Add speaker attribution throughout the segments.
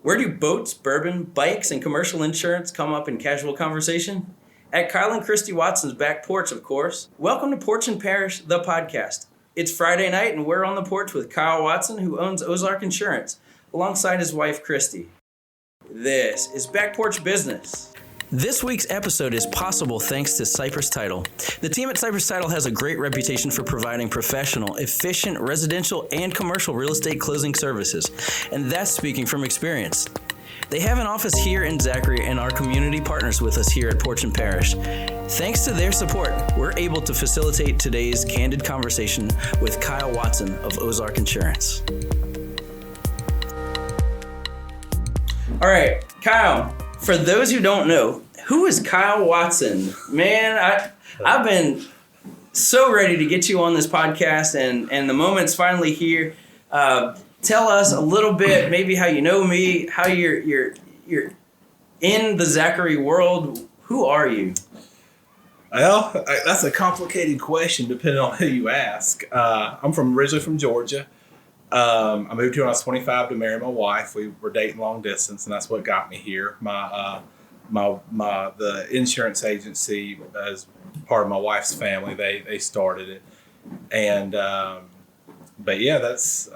Speaker 1: Where do boats, bourbon, bikes, and commercial insurance come up in casual conversation? At Kyle and Kristi Watson's back porch, of course. Welcome to Porch Parish, the podcast. It's Friday night, and we're on the porch with Kyle Watson, who owns Ozark Insurance, alongside his wife, Kristi. This is Back Porch Business. This week's episode is possible thanks to Cypress Title. The team at Cypress Title has a great reputation for providing professional, efficient residential and commercial real estate closing services, and that's speaking from experience. They have an office here in Zachary and our community partners with us here at Porch Parish. Thanks to their support, we're able to facilitate today's candid conversation with Kyle Watson of Ozark Insurance. All right, Kyle. For those who don't know, who is Kyle Watson? Man, I've been so ready to get you on this podcast, and the moment's finally here. Tell us a little bit, maybe how you know me, how you're in the Zachary world. Who are you?
Speaker 2: Well, that's a complicated question depending on who you ask. I'm originally from Georgia. I moved here when I was 25 to marry my wife. We were dating long distance, and that's what got me here. The insurance agency, as part of my wife's family, they started it, and but yeah, that's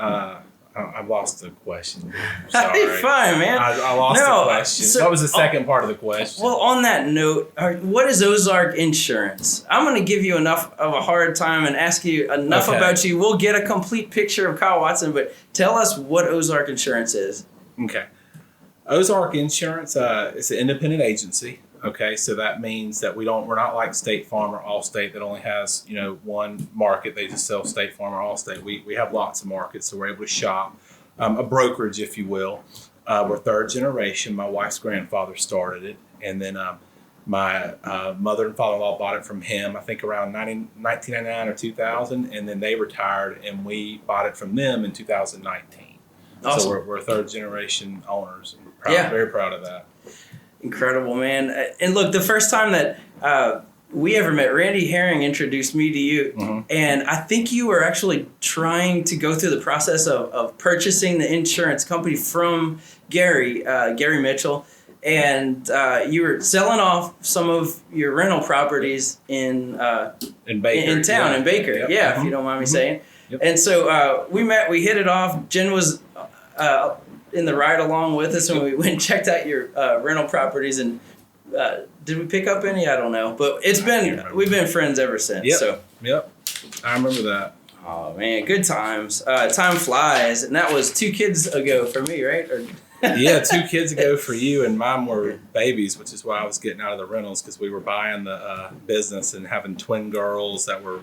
Speaker 2: I've lost the question. Sorry.
Speaker 1: Hey, fine, man.
Speaker 2: I lost the question.
Speaker 1: So,
Speaker 2: what was the second part of the question?
Speaker 1: Well, on that note, what is Ozark Insurance? I'm going to give you enough of a hard time and ask you enough about you. We'll get a complete picture of Kyle Watson, but tell us what Ozark Insurance is.
Speaker 2: Okay. Ozark Insurance is an independent agency. Okay, so that means that we're not like State Farm or Allstate that only has, one market. They just sell State Farm or Allstate. We have lots of markets, so we're able to shop. A brokerage, if you will. We're third generation. My wife's grandfather started it, and then my mother and father-in-law bought it from him, I think around 1999 or 2000, and then they retired, and we bought it from them in 2019. Awesome. So we're third generation owners. Very proud of that.
Speaker 1: Incredible, man. And look, the first time that we ever met, Randy Herring introduced me to you. Mm-hmm. And I think you were actually trying to go through the process of purchasing the insurance company from Gary Mitchell. And you were selling off some of your rental properties in Baker. In town, in Baker. Yep. Yeah, mm-hmm. If you don't mind me saying. Yep. And so we met, we hit it off. Jen was in the ride along with us, and we went and checked out your rental properties. And did we pick up any? I don't know, but we've been friends ever since.
Speaker 2: Yep. Yep, I remember that.
Speaker 1: Oh man, good times. Time flies, and that was 2 kids ago for me, right?
Speaker 2: Yeah, 2 kids ago for you, and mine were babies, which is why I was getting out of the rentals, because we were buying the business and having twin girls that were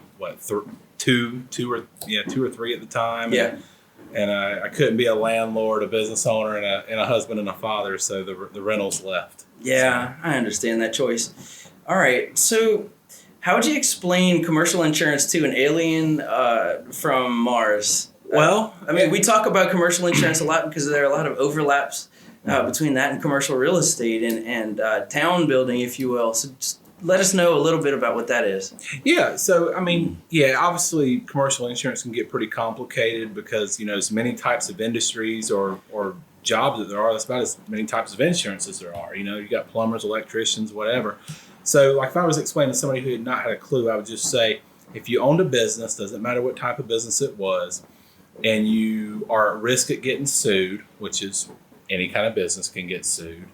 Speaker 2: two or 3 at the time.
Speaker 1: Yeah.
Speaker 2: And I couldn't be a landlord, a business owner, and a husband and a father, so the rentals left.
Speaker 1: Yeah, I understand that choice. All right, so how would you explain commercial insurance to an alien from Mars? Well, we talk about commercial insurance a lot because there are a lot of overlaps between that and commercial real estate and town building, if you will. So just let us know a little bit about what that is.
Speaker 2: Yeah, so obviously commercial insurance can get pretty complicated because, as many types of industries or jobs that there are, that's about as many types of insurance as there are. You got plumbers, electricians, whatever. So like if I was explaining to somebody who had not had a clue, I would just say, if you owned a business, doesn't matter what type of business it was, and you are at risk at getting sued, which is any kind of business can get sued,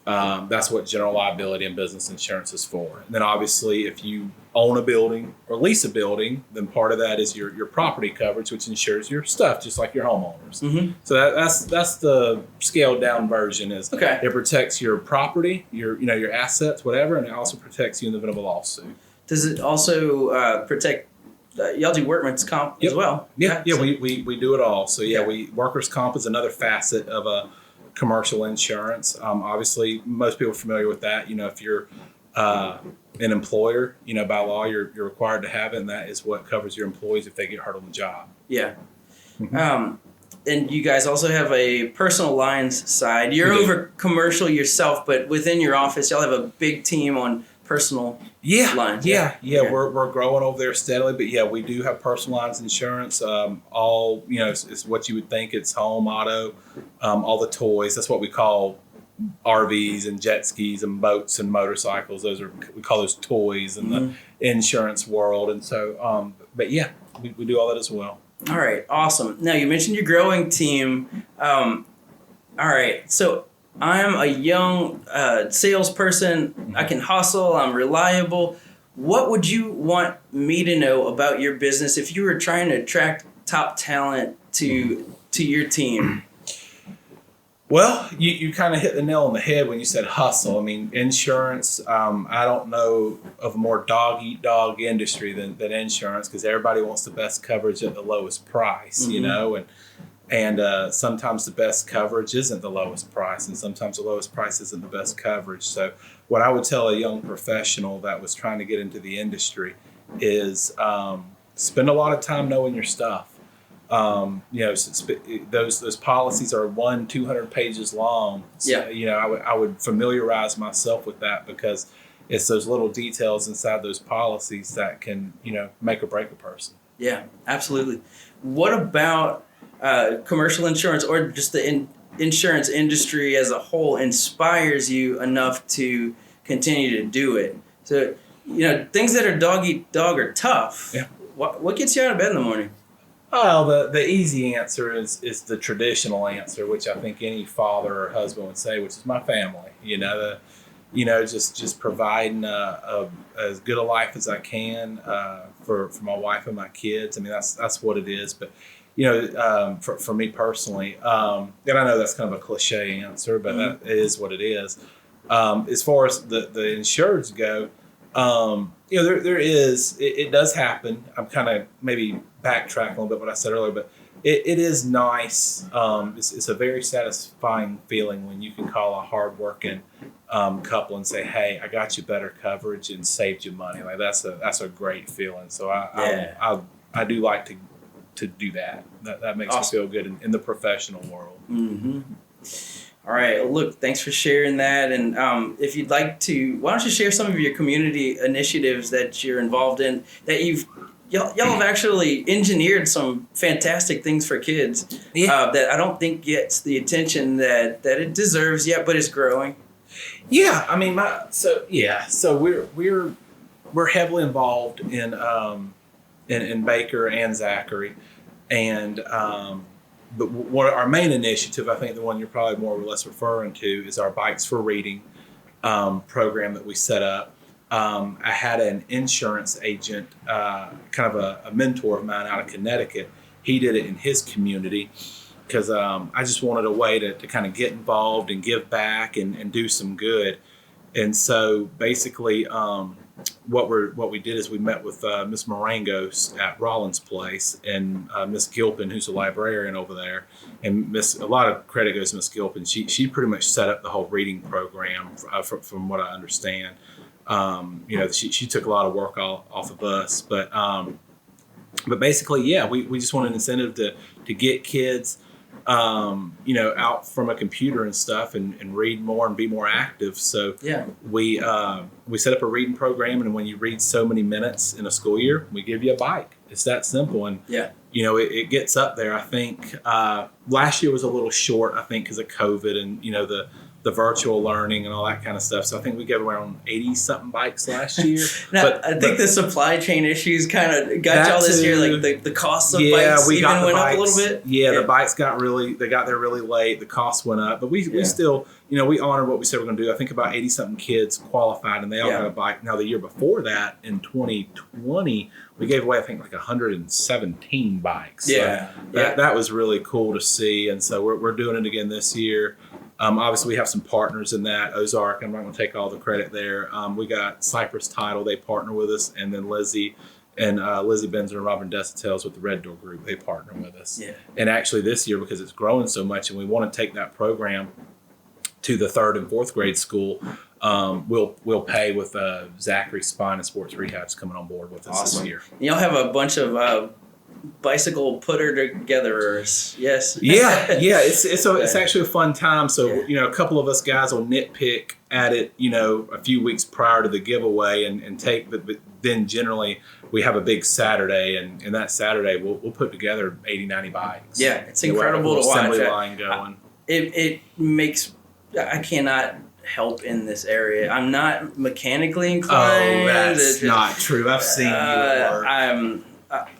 Speaker 2: that's what general liability and business insurance is for. And then obviously if you own a building or lease a building, then part of that is your property coverage, which insures your stuff, just like your homeowners. Mm-hmm. So that's the scaled down version. It protects your property, your assets, whatever, and it also protects you in the event of a lawsuit.
Speaker 1: Does it also protect? Y'all do workman's comp as well?
Speaker 2: Yeah, we do it all. So workers' comp is another facet of a commercial insurance. Obviously, most people are familiar with that. If you're an employer, by law, you're required to have it, and that is what covers your employees if they get hurt on the job.
Speaker 1: Yeah. Mm-hmm. And you guys also have a personal lines side. You're over commercial yourself, but within your office, y'all have a big team on personal
Speaker 2: Yeah,
Speaker 1: lines.
Speaker 2: yeah. We're growing over there steadily, but yeah, we do have personal lines insurance. All it's what you would think. It's home, auto, all the toys. That's what we call RVs and jet skis and boats and motorcycles. We call those toys in the insurance world. And so, but yeah, we do all that as well.
Speaker 1: All right, awesome. Now you mentioned your growing team. All right, so I'm a young salesperson. I can hustle. I'm reliable. What would you want me to know about your business if you were trying to attract top talent to your team?
Speaker 2: Well, you kind of hit the nail on the head when you said hustle. I mean, insurance, I don't know of a more dog-eat-dog industry than insurance, because everybody wants the best coverage at the lowest price, and sometimes the best coverage isn't the lowest price, and sometimes the lowest price isn't the best coverage. So what I would tell a young professional that was trying to get into the industry is spend a lot of time knowing your stuff. Those policies are 200 pages long. So, I would familiarize myself with that, because it's those little details inside those policies that can, make or break a person.
Speaker 1: Yeah, absolutely. What about commercial insurance, or just the insurance industry as a whole, inspires you enough to continue to do it? So, things that are dog eat dog are tough.
Speaker 2: Yeah.
Speaker 1: What gets you out of bed in the morning?
Speaker 2: Well, the easy answer is the traditional answer, which I think any father or husband would say, which is my family. Just providing as good a life as I can for my wife and my kids. I mean, that's what it is. But for me personally, and I know that's kind of a cliche answer, but that is what it is. As far as the insureds go, it does happen. I'm kind of maybe backtracking a little bit what I said earlier, but it is nice. It's a very satisfying feeling when you can call a hardworking couple and say, "Hey, I got you better coverage and saved you money." Like that's a great feeling. So I do like to do that. That makes me feel good in the professional world.
Speaker 1: Mm-hmm. All right. Well, look, thanks for sharing that. And if you'd like to, why don't you share some of your community initiatives that you're involved in, that y'all have actually engineered some fantastic things for kids that I don't think gets the attention that it deserves yet, but it's growing.
Speaker 2: Yeah, I mean, so we're heavily involved in Baker and Zachary, and but our main initiative, I think the one you're probably more or less referring to, is our Bikes for Reading program that we set up. I had an insurance agent, kind of a mentor of mine out of Connecticut. He did it in his community because I just wanted a way to kind of get involved and give back and do some good. And so basically what we did is we met with Miss Marangos at Rollins Place, and Miss Gilpin, who's a librarian over there. And a lot of credit goes to Miss Gilpin. She pretty much set up the whole reading program from what I understand. She took a lot of work off of us, but basically, we just want an incentive to get kids, out from a computer and stuff and read more and be more active. So we set up a reading program, and when you read so many minutes in a school year, we give you a bike. It's that simple. And it gets up there. I think last year was a little short, I think, because of COVID and the virtual learning and all that kind of stuff. So I think we gave around 80-something bikes last year.
Speaker 1: Now, I think the supply chain issues kind of got y'all this year. Like the cost of bikes even went up a little bit.
Speaker 2: Yeah, the bikes got there really late. The cost went up, but we still, we honored what we said we're going to do. I think about 80-something kids qualified, and they all got a bike. Now, the year before that, in 2020, we gave away, I think, like 117 bikes. So that was really cool to see. And so we're doing it again this year. Obviously, we have some partners in that. Ozark, I'm not going to take all the credit there. We got Cypress Title, they partner with us, and then Lizzie Benzer and Robin Desautel with the Red Door Group, they partner with us. Yeah. And actually this year, because it's growing so much and we want to take that program to the 3rd and 4th grade school, we'll pay with Zachary Spine and Sports Rehab's coming on board with us this year.
Speaker 1: Y'all have a bunch of bicycle putter togetherers. Yes.
Speaker 2: Yeah. It's actually a fun time. So a couple of us guys will nitpick at it, a few weeks prior to the giveaway and take. But then generally we have a big Saturday, and that Saturday we'll put together 80, 90 bikes.
Speaker 1: Yeah, it's incredible to watch.
Speaker 2: Assembly line going.
Speaker 1: It makes. I cannot help in this area. I'm not mechanically inclined.
Speaker 2: Oh, that's not true. I've seen you at work.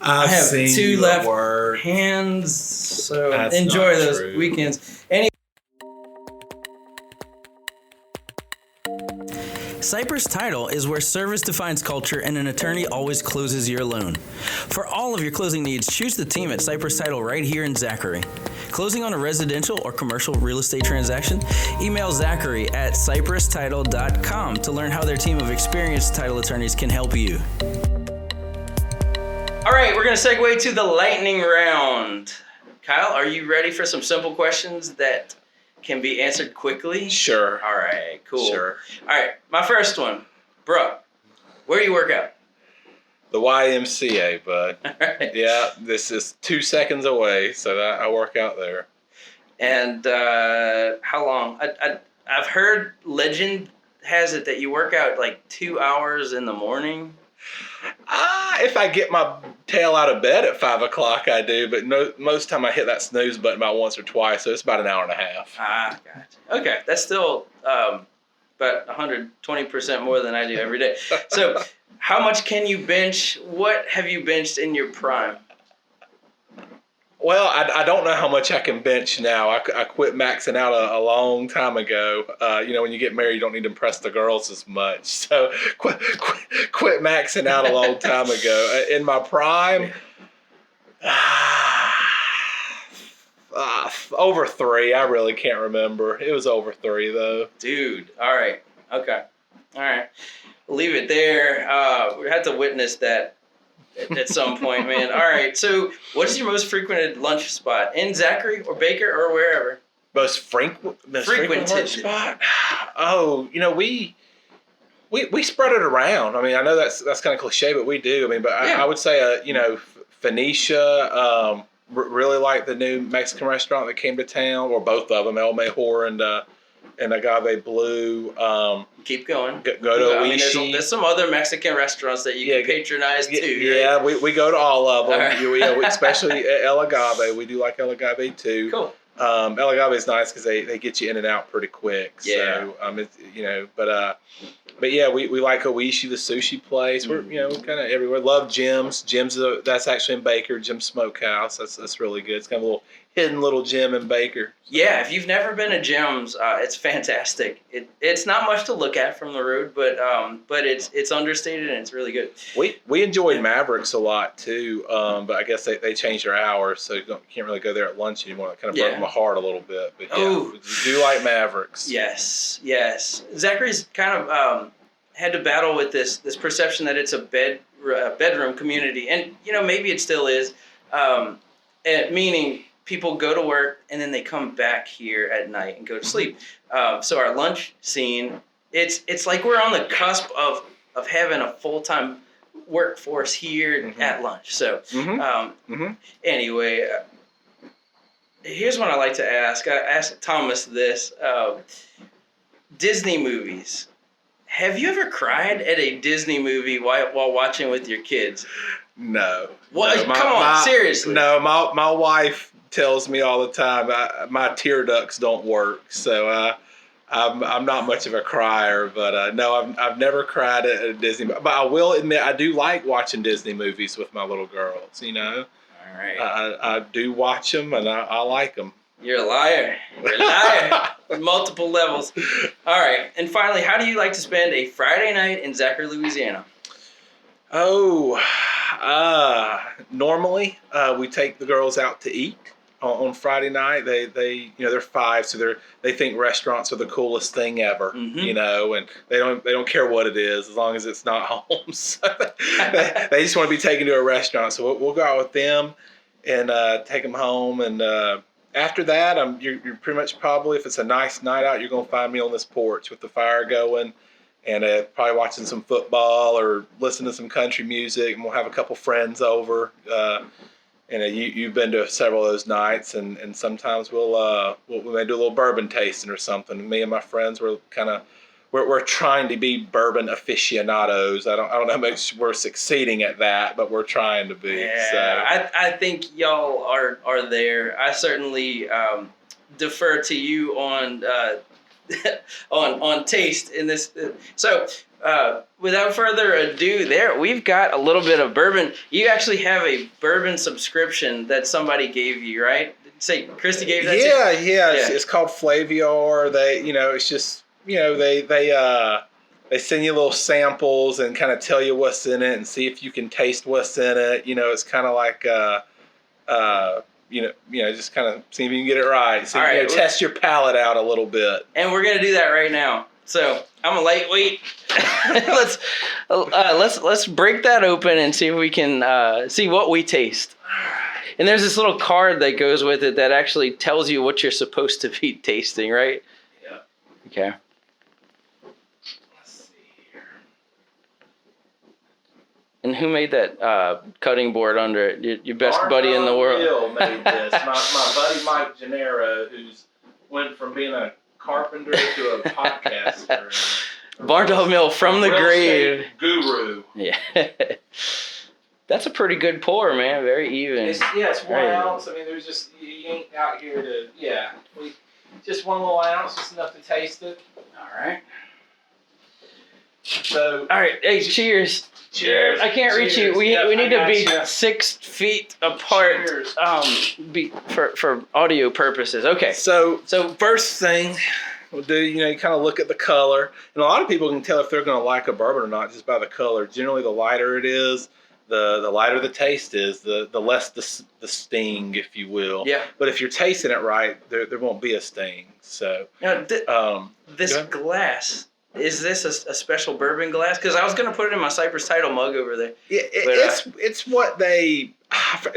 Speaker 1: I have
Speaker 2: seen
Speaker 1: 2
Speaker 2: you
Speaker 1: left
Speaker 2: work.
Speaker 1: hands, so
Speaker 2: That's
Speaker 1: enjoy
Speaker 2: not
Speaker 1: those
Speaker 2: true.
Speaker 1: weekends. Cypress Title is where service defines culture and an attorney always closes your loan. For all of your closing needs, choose the team at Cypress Title right here in Zachary. Closing on a residential or commercial real estate transaction? Email Zachary at cypresstitle.com to learn how their team of experienced title attorneys can help you. All right, we're going to segue to the lightning round. Kyle, are you ready for some simple questions that can be answered quickly?
Speaker 2: Sure.
Speaker 1: All right, cool.
Speaker 2: Sure.
Speaker 1: All right, my first one. Bro, where do you work out?
Speaker 2: The YMCA, bud.
Speaker 1: All right.
Speaker 2: Yeah, this is 2 seconds away, so I work out there.
Speaker 1: And how long? I've heard legend has it that you work out like 2 hours in the morning.
Speaker 2: If I get my tail out of bed at 5 o'clock, I do. But most time I hit that snooze button about once or twice, so it's about an hour and a half.
Speaker 1: Gotcha. Okay, that's still about 120% more than I do every day. So, how much can you bench? What have you benched in your prime?
Speaker 2: Well, I don't know how much I can bench now. I quit maxing out a long time ago. When you get married, you don't need to impress the girls as much. So quit maxing out a long time ago. In my prime, over 3. I really can't remember. It was over 3 though.
Speaker 1: Dude, all right. Okay. All right. We'll leave it there. We had to witness that at some point, man. All right. So, what is your most frequented lunch spot in Zachary or Baker or wherever?
Speaker 2: Most frequented lunch spot? Oh, we spread it around. I mean, I know that's kind of cliche, but we do. I mean, but I would say, Phoenicia. Really like the new Mexican restaurant that came to town, or both of them, El Mejor and Agave Blue.
Speaker 1: Keep going.
Speaker 2: Go to Oishi.
Speaker 1: I mean, there's some other Mexican restaurants that you can patronize too.
Speaker 2: Yeah,
Speaker 1: right?
Speaker 2: we go to all of them.
Speaker 1: Right.
Speaker 2: Especially El Agave. We do like El Agave too.
Speaker 1: Cool.
Speaker 2: El Agave is nice because they get you in and out pretty quick.
Speaker 1: Yeah.
Speaker 2: So but yeah, we like Oishi, the sushi place. We're kind of everywhere. Love Jim's. That's actually in Baker. Jim's Smokehouse. That's really good. It's kind of a little hidden little gym in Baker.
Speaker 1: Yeah, if you've never been to Jim's, it's fantastic. It's not much to look at from the road, but it's understated and it's really good.
Speaker 2: We enjoyed Mavericks a lot too, but I guess they changed their hours, so you can't really go there at lunch anymore. That kind of broke my heart a little bit. But we do like Mavericks.
Speaker 1: Yes. Zachary's kind of had to battle with this perception that it's a bedroom community, and maybe it still is, meaning people go to work and then they come back here at night and go to sleep. So our lunch scene, it's like we're on the cusp of having a full-time workforce here at lunch. So anyway, here's what I like to ask. I asked Thomas this. Disney movies. Have you ever cried at a Disney movie while watching with your kids?
Speaker 2: No.
Speaker 1: What? No, come on, seriously.
Speaker 2: No, my wife tells me all the time my tear ducts don't work, so I'm not much of a crier. But no, I've never cried at a Disney. But I will admit I do like watching Disney movies with my little girls.
Speaker 1: All right.
Speaker 2: I do watch them and I like them.
Speaker 1: You're a liar. On multiple levels. All right. And finally, how do you like to spend a Friday night in Zachary, Louisiana?
Speaker 2: Oh, normally we take the girls out to eat on Friday night. They're 5, so they think restaurants are the coolest thing ever. And they don't care what it is as long as it's not home. So they just want to be taken to a restaurant. So we'll go out with them and take them home. And after that, you're pretty much probably, if it's a nice night out, you're going to find me on this porch with the fire going and probably watching some football or listening to some country music. And we'll have a couple friends over. you've been to several of those nights, and sometimes we may do a little bourbon tasting or something. Me and my friends we're trying to be bourbon aficionados. I don't know how much we're succeeding at that, but we're trying to be.
Speaker 1: Yeah,
Speaker 2: So.
Speaker 1: I think y'all are there. I certainly defer to you on on taste in this. So without further ado, we've got a little bit of bourbon. You actually have a bourbon subscription that somebody gave you, right? Say Kristi gave that.
Speaker 2: Yeah. It's called Flaviar. It's just they send you little samples and kind of tell you what's in it and see if you can taste what's in it. It's kind of like just kind of see if you can get it right. So test your palate out a little bit.
Speaker 1: And we're gonna do that right now. So I'm a lightweight. let's break that open and see if we can see what we taste. And there's this little card that goes with it that actually tells you what you're supposed to be tasting, right?
Speaker 2: Yeah.
Speaker 1: Okay.
Speaker 2: Let's see here.
Speaker 1: And who made that cutting board under it? Your best buddy in the world.
Speaker 2: Bill made this. My buddy Mike Gennaro, who's went from being a carpenter to a podcaster.
Speaker 1: Barn Mill from the grave.
Speaker 2: Guru.
Speaker 1: Yeah. That's a pretty good pour, man. Very even.
Speaker 2: It's 1 ounce. I mean, there's just, you ain't out here to, just 1 little ounce, just enough to taste it.
Speaker 1: All right.
Speaker 2: So.
Speaker 1: All right. Hey, cheers.
Speaker 2: Cheers.
Speaker 1: I can't reach you. We need to be 6 feet apart.
Speaker 2: Cheers.
Speaker 1: For audio purposes. Okay.
Speaker 2: So first thing we'll do, you kind of look at the color, and a lot of people can tell if they're going to like a bourbon or not just by the color. Generally, the lighter it is, the lighter the taste is, the less the sting, if you will.
Speaker 1: Yeah.
Speaker 2: But if you're tasting it right, there won't be a sting. So.
Speaker 1: Now, this glass. Is this a special bourbon glass? Because I was going to put it in my Cypress Title mug over there.
Speaker 2: Yeah, it's what they.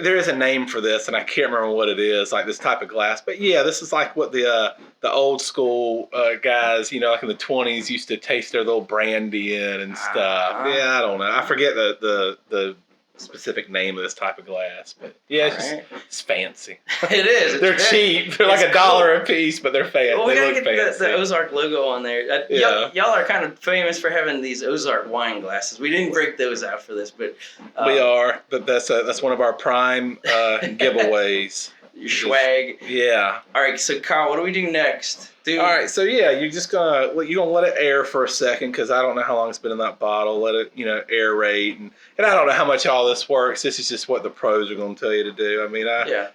Speaker 2: There is a name for this, and I can't remember what it is. Like this type of glass, but this is like what the old school guys, like in the 20s, used to taste their little brandy in and stuff. I don't know. I forget the specific name of this type of glass, but it's fancy.
Speaker 1: It is.
Speaker 2: They're cheap. They're like $1 a piece, but they're fancy.
Speaker 1: Well, we
Speaker 2: gotta
Speaker 1: get the Ozark logo on there. Y'all are kind of famous for having these Ozark wine glasses. We didn't break those out for this, but
Speaker 2: we are. But that's one of our prime giveaways.
Speaker 1: Your swag.
Speaker 2: Yeah.
Speaker 1: All right, so Kyle, what do we do next? All
Speaker 2: right, so you're just gonna let it air for a second, because I don't know how long it's been in that bottle. Let it aerate, and I don't know how much all this works. This is just what the pros are gonna tell you to do. I mean,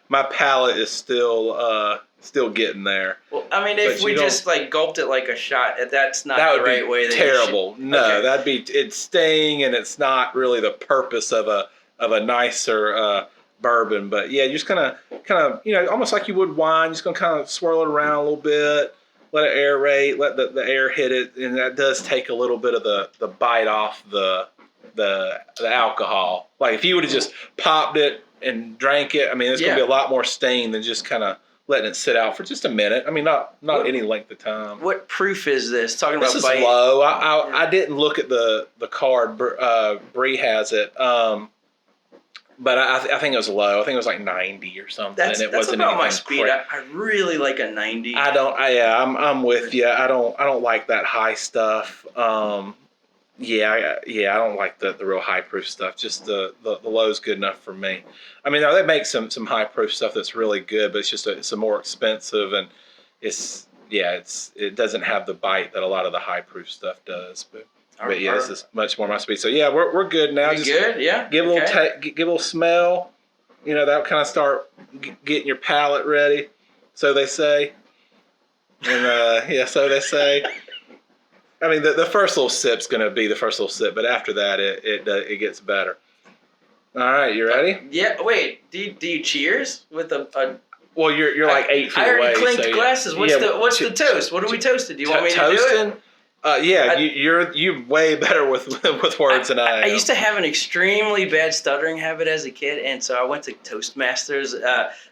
Speaker 2: my palate is still getting there.
Speaker 1: Well, I mean, if we just gulped it like a shot, that's not the right way.
Speaker 2: That would be terrible. No, it's sting, and it's not really the purpose of a nicer bourbon. But you're just kind of almost like you would wine, just gonna kind of swirl it around a little bit, let it aerate, let the air hit it, and that does take a little bit of the bite off the alcohol. Like if you would have just popped it and drank it, I mean, it's gonna be a lot more stain than just kind of letting it sit out for just a minute. I mean, not any length of time.
Speaker 1: What proof is this? Talking
Speaker 2: this
Speaker 1: about
Speaker 2: is
Speaker 1: bite.
Speaker 2: Low. I didn't look at the card. Bree has it. But I think it was low. I think it was like 90 or something.
Speaker 1: That's
Speaker 2: wasn't
Speaker 1: about my speed. I really like a 90.
Speaker 2: I'm with you. I don't like that high stuff. I don't like the real high proof stuff. Just the low's good enough for me. I mean, they make some high proof stuff that's really good, but it's more expensive, and it doesn't have the bite that a lot of the high proof stuff does. But this is much more my speed. So we're good now.
Speaker 1: Just good, yeah.
Speaker 2: Give a little give a little smell. That'll kind of start getting your palate ready. So they say. And so they say. I mean, the first little sip's going to be the first little sip, but after that, it gets better. All right, you ready?
Speaker 1: Yeah. Wait. Do you cheers with a?
Speaker 2: Well, you're like 8 feet away.
Speaker 1: I already clinked glasses. What's the toast? What are we toasting? Do you want me to do it?
Speaker 2: You're way better with words than I am.
Speaker 1: I used to have an extremely bad stuttering habit as a kid, and so I went to Toastmasters.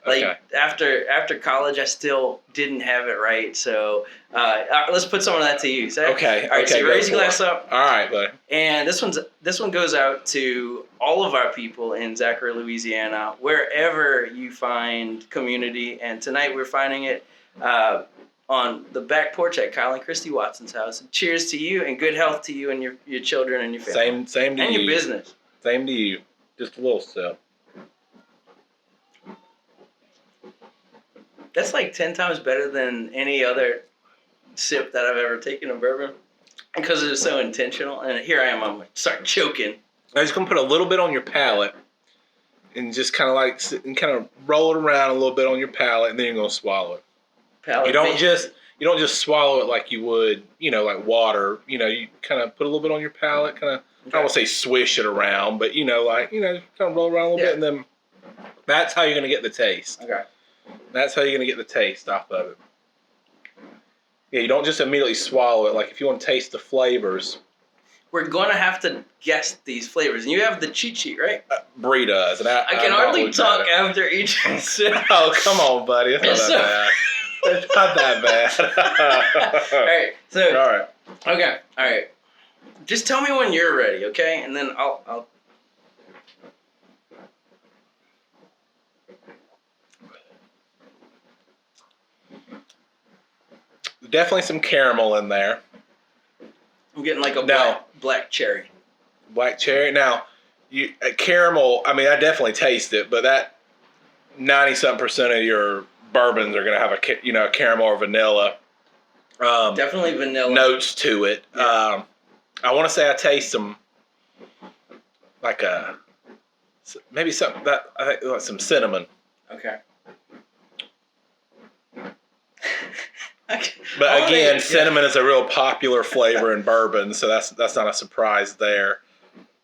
Speaker 1: After college, I still didn't have it right. So let's put some of that to use.
Speaker 2: Okay.
Speaker 1: All right. So you raise your glass up.
Speaker 2: All right, buddy.
Speaker 1: And this one goes out to all of our people in Zachary, Louisiana, wherever you find community. And tonight we're finding it on the back porch at Kyle and Kristi Watson's house. Cheers to you and good health to you and your children and your family.
Speaker 2: Same to you.
Speaker 1: And your business.
Speaker 2: Same to you. Just a little sip.
Speaker 1: That's like 10 times better than any other sip that I've ever taken of bourbon because it was so intentional. And here I am, I'm going to start choking.
Speaker 2: I'm just going to put a little bit on your palate and just kind of roll it around a little bit on your palate, and then you're going to swallow it. You don't just swallow it like you would, like water. You kind of put a little bit on your palate, kind of, I don't want to say swish it around, but kind of roll around a little bit, and then that's how you're going to get the taste.
Speaker 1: Okay.
Speaker 2: That's how you're going to get the taste off of it. Yeah, you don't just immediately swallow it. Like if you want to taste the flavors.
Speaker 1: We're going to have to guess these flavors. And you have the cheat sheet, right?
Speaker 2: Bree does. And I
Speaker 1: can hardly talk after each sip.
Speaker 2: Oh, come on, buddy. It's not that bad. It's not that bad.
Speaker 1: All right. So.
Speaker 2: All right.
Speaker 1: Okay. All right. Just tell me when you're ready, okay? And then I'll.
Speaker 2: Definitely some caramel in there.
Speaker 1: I'm getting like a black cherry.
Speaker 2: Black cherry. Now, caramel. I mean, I definitely taste it, but that 90-something% of your bourbons are going to have a caramel or vanilla.
Speaker 1: Definitely vanilla
Speaker 2: notes to it.
Speaker 1: Yeah.
Speaker 2: I want to say I taste some like maybe something that I think like some cinnamon.
Speaker 1: Okay.
Speaker 2: But again, cinnamon is a real popular flavor in bourbon, so that's not a surprise there.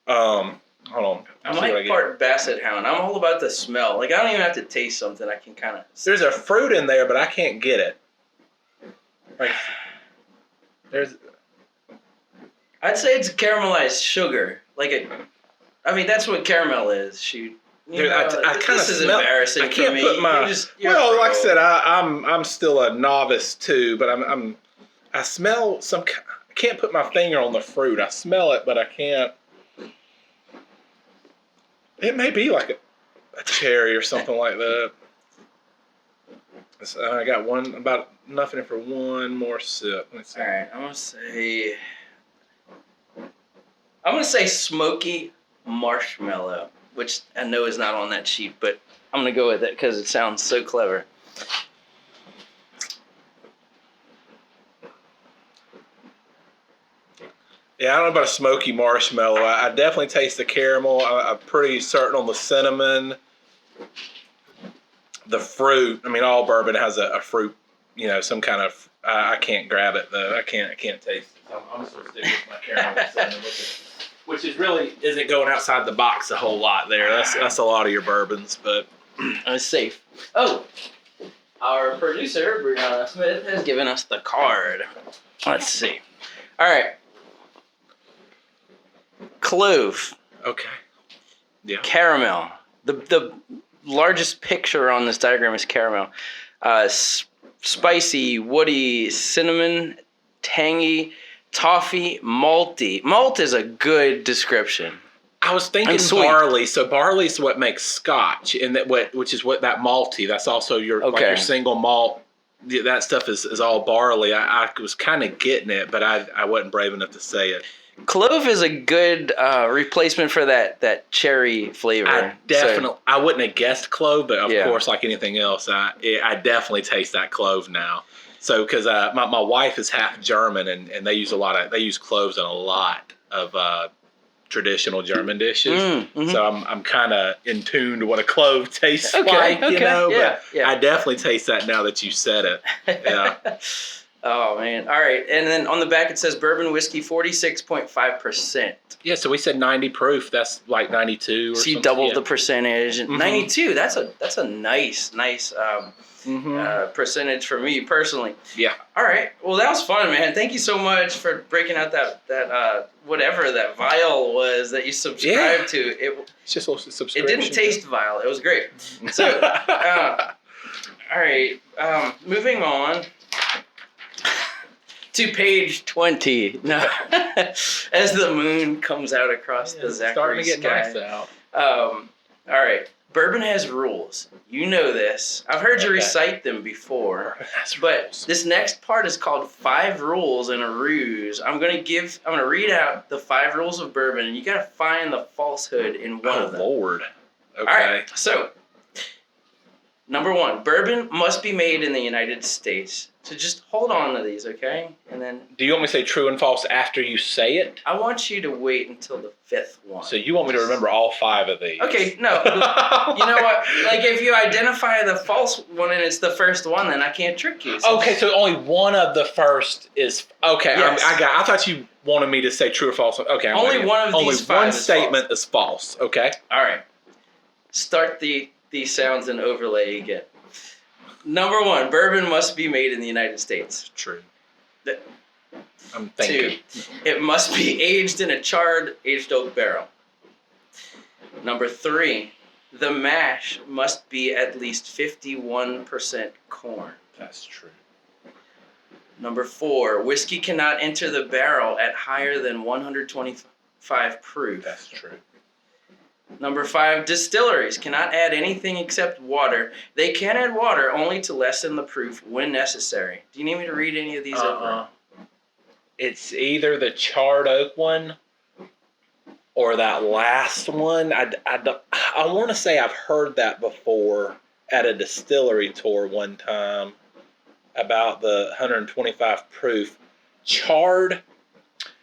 Speaker 2: Hold on.
Speaker 1: I'm like part Basset Hound. I'm all about the smell. Like, I don't even have to taste something. I can kind of...
Speaker 2: There's a fruit in there, but I can't get it. Like,
Speaker 1: I'd say it's caramelized sugar. That's what caramel is. Shoot.
Speaker 2: I kind of
Speaker 1: smell. Embarrassing
Speaker 2: I can't
Speaker 1: for me.
Speaker 2: put my... like I said, I'm still a novice too, but I smell some... I can't put my finger on the fruit. I smell it, but I can't... It may be like a cherry or something like that. So I got about enough in it for one more sip. Let's see.
Speaker 1: All right, I'm gonna say smoky marshmallow, which I know is not on that sheet, but I'm gonna go with it because it sounds so clever.
Speaker 2: Yeah, I don't know about a smoky marshmallow. I definitely taste the caramel. I'm pretty certain on the cinnamon. The fruit. I mean, all bourbon has a fruit. Some kind of. I can't grab it though. I can't taste it. So I'm just gonna stick with my caramel cinnamon, which is really isn't going outside the box a whole lot there. That's a lot of your bourbons, but
Speaker 1: it's safe. Oh, our producer Brianna Smith has given us the card. Let's see. All right. Clove.
Speaker 2: Okay. Yeah.
Speaker 1: Caramel. The largest picture on this diagram is caramel. Spicy, woody, cinnamon, tangy, toffee, malty. Malt is a good description.
Speaker 2: I was thinking barley. So barley is what makes Scotch, and which is what that malty. That's also like your single malt. That stuff is all barley. I was kind of getting it, but I wasn't brave enough to say it.
Speaker 1: Clove is a good replacement for that cherry flavor.
Speaker 2: I wouldn't have guessed clove, but of course, like anything else, I definitely taste that clove now. So, because my wife is half German, and they use cloves in a lot of traditional German dishes. Mm-hmm. So I'm kind of in tune to what a clove tastes like, but I definitely taste that now that you said it. Yeah.
Speaker 1: Oh, man. All right. And then on the back it says bourbon whiskey, 46.5%.
Speaker 2: Yeah, so we said 90 proof. That's like 92 or
Speaker 1: So you
Speaker 2: something.
Speaker 1: doubled the percentage.
Speaker 2: Mm-hmm.
Speaker 1: 92, that's a nice percentage for me personally.
Speaker 2: Yeah.
Speaker 1: All right. Well, that was fun, man. Thank you so much for breaking out that whatever that vial was that you subscribed to.
Speaker 2: It's just a subscription.
Speaker 1: It didn't taste vile. It was great. So, all right. Moving on to page 20. No, as the moon comes out across the Zachary
Speaker 2: starting to get
Speaker 1: sky.
Speaker 2: nice out.
Speaker 1: All right. Bourbon has rules. You know this. I've heard you recite them before. But this next part is called 5 Rules and a Ruse. I'm gonna read out the 5 rules of bourbon, and you gotta find the falsehood in one of them.
Speaker 2: Lord. Okay.
Speaker 1: All right. So, number 1, bourbon must be made in the United States. So just hold on to these, okay? And then
Speaker 2: Do you want me to say true and false after you say it?
Speaker 1: I want you to wait until the 5th one.
Speaker 2: So you want me to remember all 5 of these?
Speaker 1: Okay, no. You know what? Like, if you identify the false one and it's the first one, then I can't trick you.
Speaker 2: Okay, so only one of the first is... Okay,
Speaker 1: Yes.
Speaker 2: I thought you wanted me to say true or false. Okay, I'm
Speaker 1: Only
Speaker 2: with you.
Speaker 1: one of these 5
Speaker 2: Only one
Speaker 1: is
Speaker 2: statement is false. Okay.
Speaker 1: All right. Start these sounds and overlay again. Number 1, bourbon must be made in the United States.
Speaker 2: True.
Speaker 1: The-
Speaker 2: I'm thinking.
Speaker 1: 2, it must be aged in a charred aged oak barrel. Number 3, the mash must be at least 51% corn.
Speaker 2: That's true.
Speaker 1: Number 4, whiskey cannot enter the barrel at higher than 125 proof.
Speaker 2: That's true.
Speaker 1: Number 5, distilleries cannot add anything except water. They can add water only to lessen the proof when necessary. Do you need me to read any of these over?
Speaker 2: It's either the charred oak one or that last one. I want to say I've heard that before at a distillery tour one time about the 125 proof. Charred,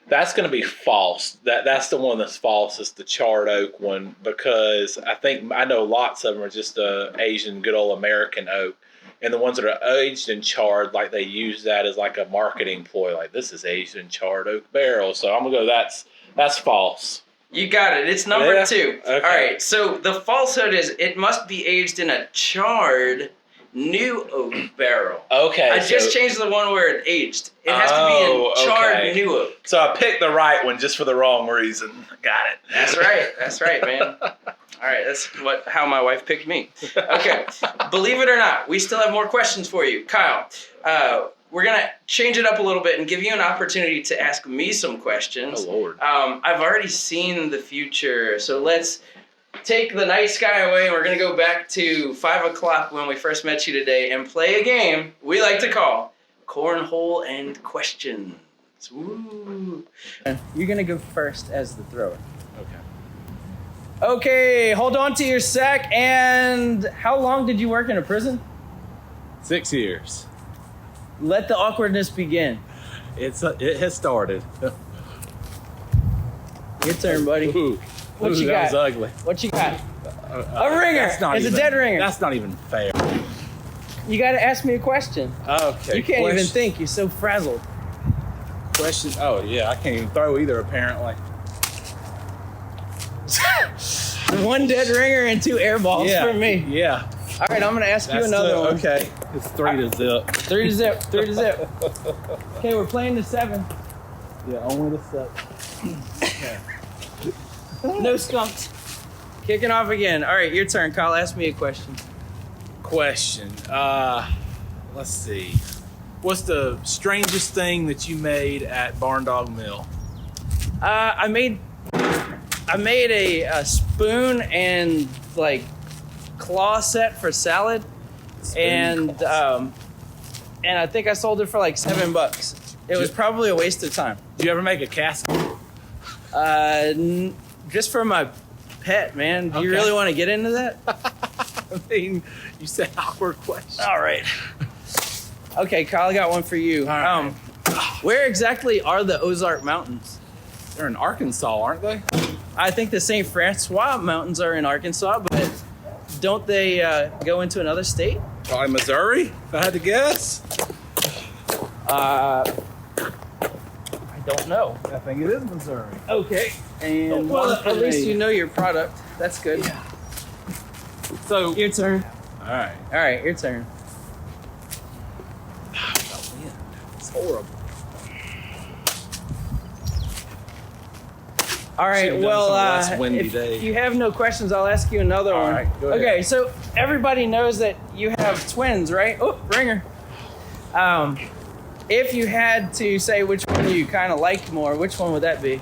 Speaker 2: that's going to be false. That's the one that's false. Is the charred oak one, because I know lots of them are just Asian good old American oak, and the ones that are aged and charred, like they use that as like a marketing ploy, like this is aged in charred oak barrel. So I'm gonna go that's false.
Speaker 1: You got it. It's number 2.
Speaker 2: Okay.
Speaker 1: All right. So the falsehood is it must be aged in a charred new oak barrel.
Speaker 2: Okay.
Speaker 1: I just changed the one where it aged. It has to be in charred new oak.
Speaker 2: So I picked the right one just for the wrong reason. Got it.
Speaker 1: That's right. That's right, man. All right, that's how my wife picked me. Okay, believe it or not, we still have more questions for you. Kyle, we're going to change it up a little bit and give you an opportunity to ask me some questions.
Speaker 2: Oh, Lord.
Speaker 1: I've already seen the future, so let's take the night sky away, and we're going to go back to 5 o'clock when we first met you today and play a game we like to call Cornhole and Questions. Woo. You're going to go first as the thrower. Okay, hold on to your sack. And how long did you work in a prison?
Speaker 3: 6 years.
Speaker 1: Let the awkwardness begin.
Speaker 3: It has started.
Speaker 1: Your turn, buddy.
Speaker 3: Ooh,
Speaker 1: What you
Speaker 3: that
Speaker 1: got?
Speaker 3: was ugly.
Speaker 1: What you got? A ringer. It's a dead ringer.
Speaker 3: That's not even fair.
Speaker 1: You got to ask me a question.
Speaker 3: Okay.
Speaker 1: You can't even think. You're so frazzled.
Speaker 3: Question. Oh yeah, I can't even throw either. Apparently.
Speaker 1: 1 dead ringer and 2 air balls for me.
Speaker 3: Yeah.
Speaker 1: All right, I'm going to ask you another one.
Speaker 3: Okay. It's 3 to zip.
Speaker 1: 3 to zip. 3 to zip. Okay, we're playing to 7.
Speaker 3: Yeah, only the 7.
Speaker 1: No skunks. Kicking off again. All right, your turn, Kyle. Ask me a question.
Speaker 3: Question. Let's see. What's the strangest thing that you made at Barn Dog Mill?
Speaker 1: I made a spoon and like claw set for salad, and I think I sold it for like $7. It was probably a waste of time.
Speaker 3: Did you ever make a casket?
Speaker 1: Just for my pet, man. Do you
Speaker 3: Okay.
Speaker 1: really want to get into that?
Speaker 3: I mean, you said awkward question.
Speaker 1: All right. Okay, Kyle, I got one for you.
Speaker 3: All right.
Speaker 1: Where exactly are the Ozark Mountains?
Speaker 3: They're in Arkansas, aren't they?
Speaker 1: I think the St. Francois Mountains are in Arkansas, but don't they go into another state?
Speaker 3: Probably Missouri, if I had to guess.
Speaker 1: I don't know.
Speaker 2: I think it is Missouri.
Speaker 1: Okay. And
Speaker 2: Well,
Speaker 1: at least you know your product. That's good.
Speaker 2: Yeah. So,
Speaker 1: Your turn.
Speaker 2: all right.
Speaker 1: All right, your turn.
Speaker 2: It's horrible.
Speaker 1: All right.
Speaker 2: Should've done
Speaker 1: Well,
Speaker 2: some less windy
Speaker 1: if
Speaker 2: day.
Speaker 1: you have no questions, I'll ask you another
Speaker 2: All
Speaker 1: one.
Speaker 2: right, go ahead.
Speaker 1: Okay. So everybody knows that you have twins, right? Oh, ringer. If you had to say which one you kind of liked more, which one would that be?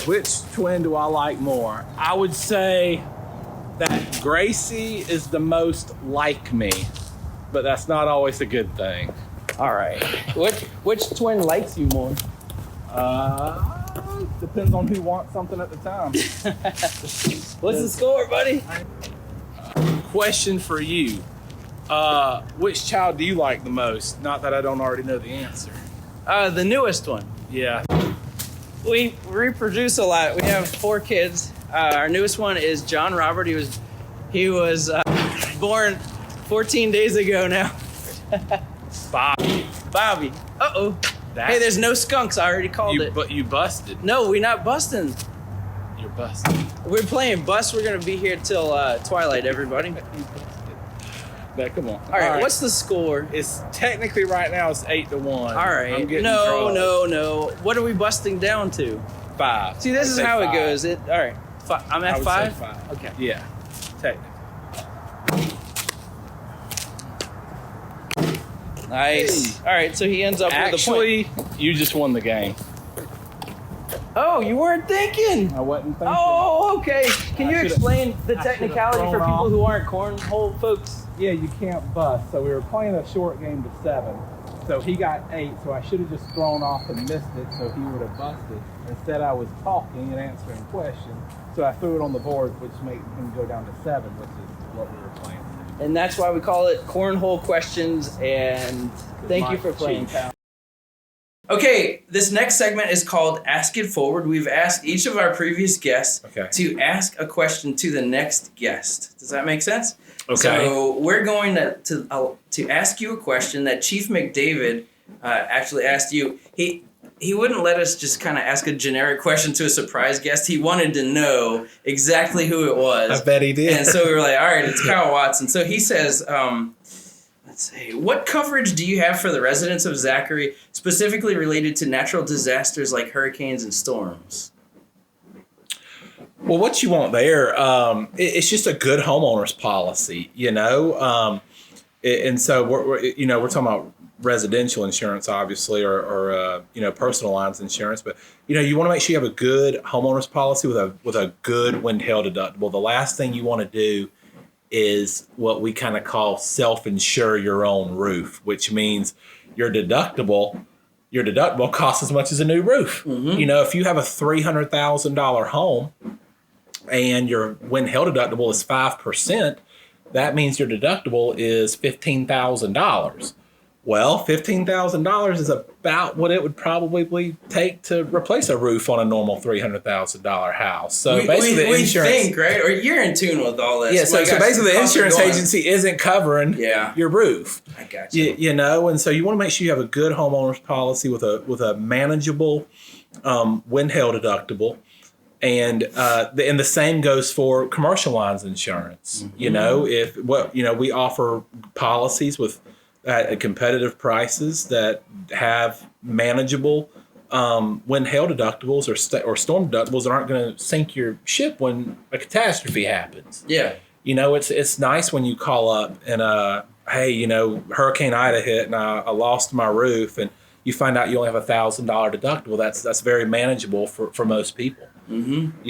Speaker 3: Which twin do I like more? I would say that Gracie is the most like me, but that's not always a good thing.
Speaker 1: All right. Which twin likes you more?
Speaker 3: Depends on who wants something at the time.
Speaker 1: What's the score, buddy?
Speaker 3: Question for you. Which child do you like the most? Not that I don't already know the answer.
Speaker 1: The newest one.
Speaker 3: Yeah.
Speaker 1: We reproduce a lot. We have 4 kids. Our newest one is John Robert. He was born 14 days ago now. Bobby. Uh-oh. Hey, there's no skunks. I already called it.
Speaker 3: But you busted.
Speaker 1: No, we're not busting.
Speaker 3: You're busted.
Speaker 1: We're playing bus. We're going to be here till twilight, everybody.
Speaker 3: Now, come on.
Speaker 1: All right, what's the score?
Speaker 3: It's technically right now it's 8-1.
Speaker 1: All right.
Speaker 3: I'm getting
Speaker 1: No.
Speaker 3: drunk.
Speaker 1: What are we busting down to?
Speaker 3: 5.
Speaker 1: See, this is
Speaker 3: I'd say
Speaker 1: how
Speaker 3: 5.
Speaker 1: it goes. All right. I'm
Speaker 3: I
Speaker 1: at
Speaker 3: would
Speaker 1: 5?
Speaker 3: say 5.
Speaker 1: Okay.
Speaker 3: Yeah. Technically.
Speaker 1: Nice.
Speaker 3: Hey.
Speaker 1: All right, so he ends up with a point.
Speaker 3: Actually, you just won the game.
Speaker 1: Oh, you weren't thinking.
Speaker 3: I wasn't thinking.
Speaker 1: Oh, okay. Can you
Speaker 3: should've-
Speaker 1: explain the
Speaker 3: I
Speaker 1: technicality
Speaker 3: should've
Speaker 1: for
Speaker 3: thrown
Speaker 1: people
Speaker 3: off.
Speaker 1: who aren't cornhole folks?
Speaker 2: Yeah, you can't bust. So we were playing a short game to 7. So he got 8, so I should have just thrown off and missed it, so he would have busted. Instead, I was talking and answering questions, so I threw it on the board, which made him go down to 7, which is what we were playing.
Speaker 1: And that's why we call it cornhole questions. And thank you for playing, pal. Okay, this next segment is called Ask It Forward. We've asked each of our previous guests to ask a question to the next guest. Does that make sense?
Speaker 3: Okay.
Speaker 1: So we're going to ask you a question that Chief McDavid actually asked you. He wouldn't let us just kind of ask a generic question to a surprise guest. He wanted to know exactly who it was.
Speaker 2: I bet he did.
Speaker 1: And so we were like, all right, it's Kyle Watson. So he says, let's see, what coverage do you have for the residents of Zachary, specifically related to natural disasters like hurricanes and storms?
Speaker 2: Well, what you want there, it's just a good homeowner's policy, you know? And so we're talking about residential insurance, obviously, or personal lines insurance. But, you want to make sure you have a good homeowner's policy with a good wind hail deductible. The last thing you want to do is what we kind of call self-insure your own roof, which means your deductible costs as much as a new roof. Mm-hmm. If you have a $300,000 home and your wind hail deductible is 5%, that means your deductible is $15,000. Well, $15,000 is about what it would probably take to replace a roof on a normal $300,000 house. So basically, the insurance,
Speaker 1: think, right? Or you're in tune with all this.
Speaker 2: yeah. So basically, the insurance agency isn't covering your roof.
Speaker 1: I got you.
Speaker 2: And so you want to make sure you have a good homeowner's policy with a manageable wind hail deductible. And the same goes for commercial lines insurance. Mm-hmm. We offer policies with at competitive prices that have manageable wind hail deductibles or storm deductibles that aren't going to sink your ship when a catastrophe happens.
Speaker 1: Yeah.
Speaker 2: It's nice when you call up and hey, Hurricane Ida hit and I lost my roof, and you find out you only have $1,000 deductible. That's very manageable for most people. Mm-hmm.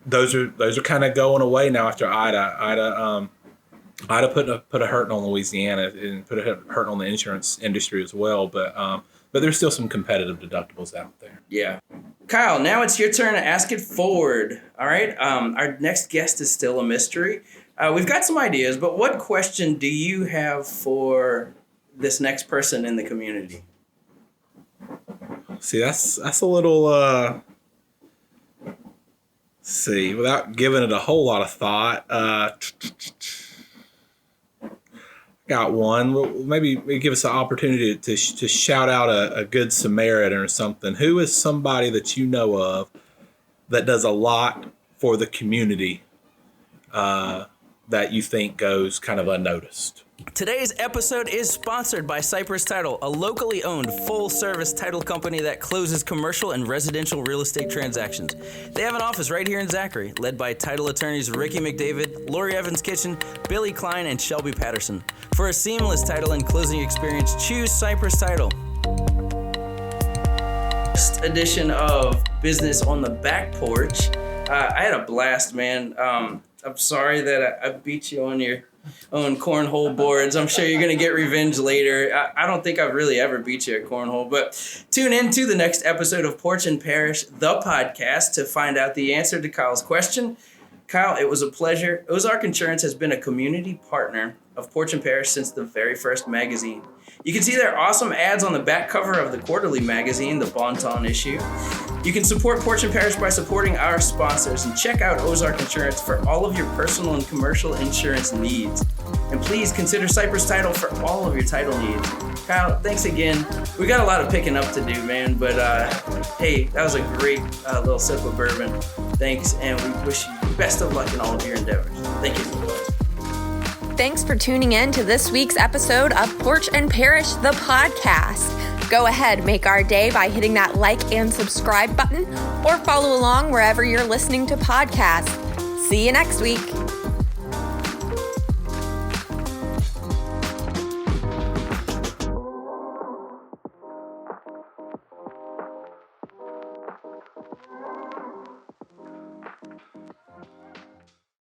Speaker 2: Those are kind of going away now after Ida. Ida put a hurting on Louisiana and put a hurting on the insurance industry as well. But there's still some competitive deductibles out there.
Speaker 1: Yeah. Kyle, now it's your turn to ask it forward. All right. Our next guest is still a mystery. We've got some ideas, but what question do you have for this next person in the community?
Speaker 2: See, that's a little. Without giving it a whole lot of thought. got one. Well, maybe give us an opportunity to shout out a good Samaritan or something. Who is somebody that you know of that does a lot for the community that you think goes kind of unnoticed?
Speaker 1: Today's episode is sponsored by Cypress Title, a locally owned full-service title company that closes commercial and residential real estate transactions. They have an office right here in Zachary, led by title attorneys Ricky McDavid, Lori Evans Kitchen, Billy Klein, and Shelby Patterson. For a seamless title and closing experience, choose Cypress Title. First edition of Business on the Back Porch. I had a blast, man. I'm sorry that I beat you on your own cornhole boards. I'm sure you're going to get revenge later. I don't think I've really ever beat you at cornhole, but tune in to the next episode of Porch Parish, the podcast, to find out the answer to Kyle's question. Kyle, it was a pleasure. Ozark Insurance has been a community partner of Porch Parish since the very first magazine. You can see their awesome ads on the back cover of the quarterly magazine, the Bon Ton issue. You can support Porch Parish by supporting our sponsors, and check out Ozark Insurance for all of your personal and commercial insurance needs. And please consider Cypress Title for all of your title needs. Kyle, thanks again. We got a lot of picking up to do, man, but hey, that was a great little sip of bourbon. Thanks, and we wish you the best of luck in all of your endeavors. Thank you.
Speaker 4: Thanks for tuning in to this week's episode of Porch and Parish, the podcast. Go ahead, make our day by hitting that like and subscribe button, or follow along wherever you're listening to podcasts. See you next week.